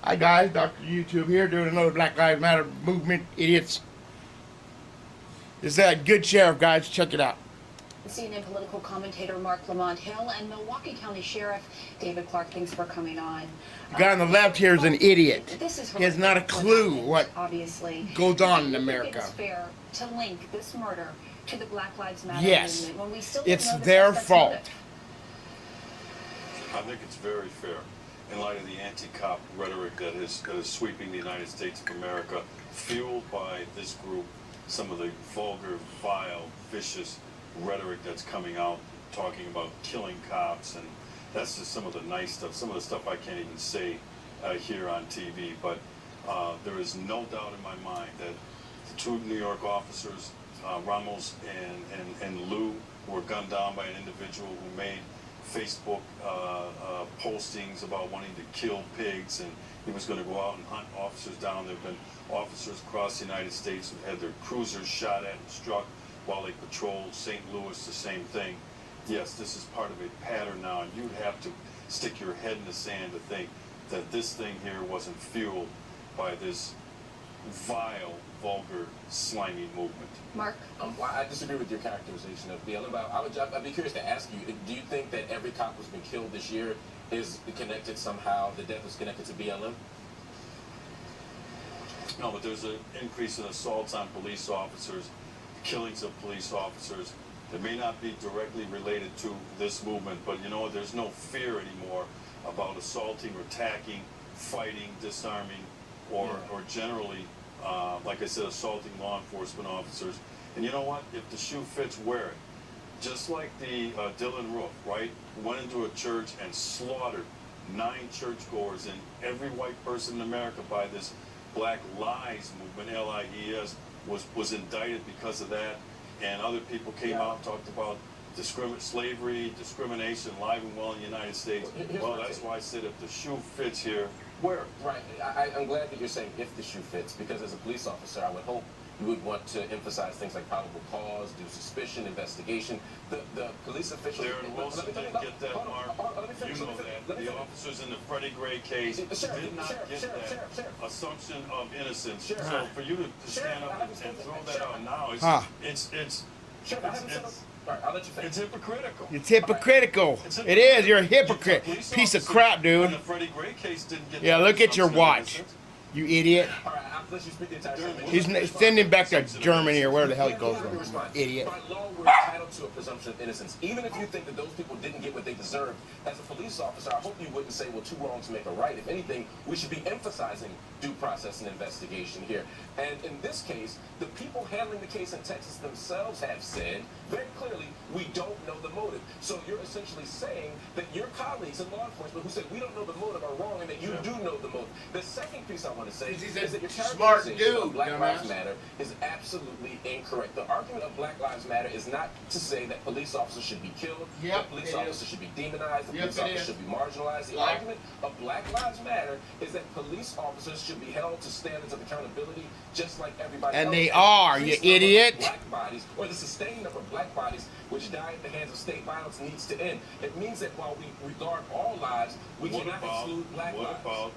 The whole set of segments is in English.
Hi guys, Dr. YouTube here doing another Black Lives Matter movement, idiots. This is a good sheriff, guys. Check it out. CNN political commentator Mark Lamont Hill and Milwaukee County Sheriff David Clark. Thanks for coming on. The guy on the left here is an idiot. He has not a clue what obviously goes on in Do you think America. It's fair to link this murder to the Black Lives Matter Yes, movement when we still it's don't know the their suspect's fault. motive? I think it's very fair in light of the anti-cop rhetoric that is sweeping the United States of America, fueled by this group, some of the vulgar, vile, vicious rhetoric that's coming out, talking about killing cops, and that's just some of the nice stuff, some of the stuff I can't even say here on TV, but there is no doubt in my mind that the two New York officers, Ramos and Lou, were gunned down by an individual who made Facebook postings about wanting to kill pigs, and he was going to go out and hunt officers down. There have been officers across the United States who had their cruisers shot at and struck while they patrolled St. Louis, the same thing. Yes, this is part of a pattern now, and you'd have to stick your head in the sand to think that this thing here wasn't fueled by this vile, vulgar, slimy movement. Mark? Well, I disagree with your characterization of BLM, but I'd be curious to ask you, do you think that every cop who's been killed this year is connected somehow, the death is connected to BLM? No, but there's an increase in assaults on police officers, killings of police officers. That may not be directly related to this movement, but you know what, there's no fear anymore about assaulting or attacking, fighting, disarming, or generally, like I said, assaulting law enforcement officers. And you know what? If the shoe fits, wear it. Just like the Dylan Roof, right? Went into a church and slaughtered 9 churchgoers and every white person in America by this Black Lives movement, L-I-E-S, was indicted because of that. And other people came out and talked about slavery, discrimination, live and well in the United States. Well, that's why I said if the shoe fits here, wear it. Right. I'm glad that you're saying if the shoe fits, because as a police officer, I would hope you would want to emphasize things like probable cause, due suspicion, investigation. The police officials... Darren Wilson didn't get that, Mark. You know that. The officers in the Freddie Gray case did not get that assumption of innocence. So for you to stand up and throw that out now, it's I'll let you finish. It's hypocritical. It's hypocritical. It is. You're a hypocrite. Piece of crap, dude. The Freddie Gray case didn't get Yeah, that look at your assumption of watch. innocence. You idiot. All right, I'll let you speak the entire time. He's sending back to Germany or wherever the hell he goes from. Idiot. By law, we're entitled to a presumption of innocence. Even if you think that those people didn't get what they deserved, as a police officer, I hope you wouldn't say, well, 2 wrongs make a right. If anything, we should be emphasizing due process and investigation here. And in this case, the people handling the case in Texas themselves have said very clearly, we don't know the motive. So you're essentially saying that your colleagues in law enforcement who said we don't know the motive are wrong and that you do know the motive. The second piece I want to say is that your smart characterization dude, of Black dumbass. Lives Matter is absolutely incorrect. The argument of Black Lives Matter is not to say that police officers should be killed, that police officers should be demonized, that police officers should be marginalized. The argument of Black Lives Matter is that police officers should be held to standards of accountability just like everybody else. And they are, you idiot. Black bodies, or the sustained number of black bodies which die at the hands of state violence needs to end. It means that while we regard all lives, we cannot exclude black lives.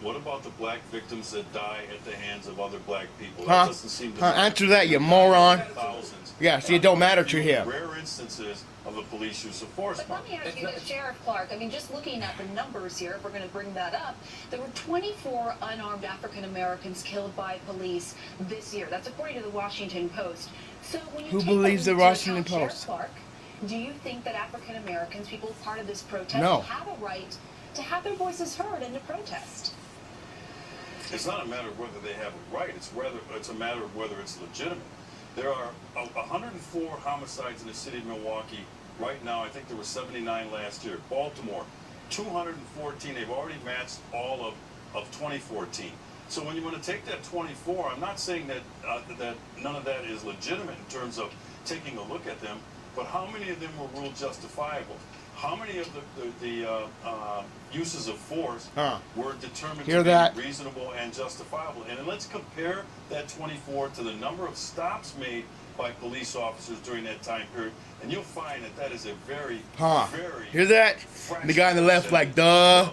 What about the black victims that die at the hands of other black people? Huh? That doesn't seem to Answer that, you moron. Thousands. Yeah, see, it don't matter to him. Rare instances of the police use of force. But let me ask you this, Sheriff Clark. I mean, just looking at the numbers here, if we're going to bring that up, there were 24 unarmed African Americans killed by police this year. That's according to the Washington Post. So when you Who take believes that the into Washington account, Sheriff Post? Clark, do you think that African Americans, people part of this protest, No. have a right to have their voices heard and to protest? It's not a matter of whether they have a right. It's a matter of whether it's legitimate. There are 104 homicides in the city of Milwaukee right now. I think there were 79 last year. Baltimore, 214. They've already matched all of 2014. So when you want to take that 24, I'm not saying that that none of that is legitimate in terms of taking a look at them, but how many of them were ruled justifiable? How many of the uses of force were determined to be reasonable and justifiable? And then let's compare that 24 to the number of stops made by police officers during that time period. And you'll find that that is a very, very Hear that? And the guy on the left like, duh,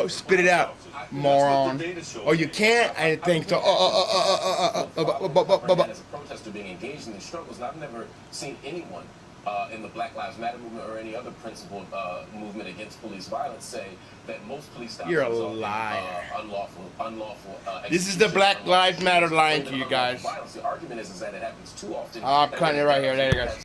spit it out, moron. Oh, you can't? I didn't think so. As a protester being engaged in these struggles, and I've never seen anyone in the Black Lives Matter movement or any other principled movement against police violence say that most police stops You're a result in, liar. unlawful This is the Black Lives Matter line to you guys. The argument is that it happens too often. I'm cutting it right here. There you go.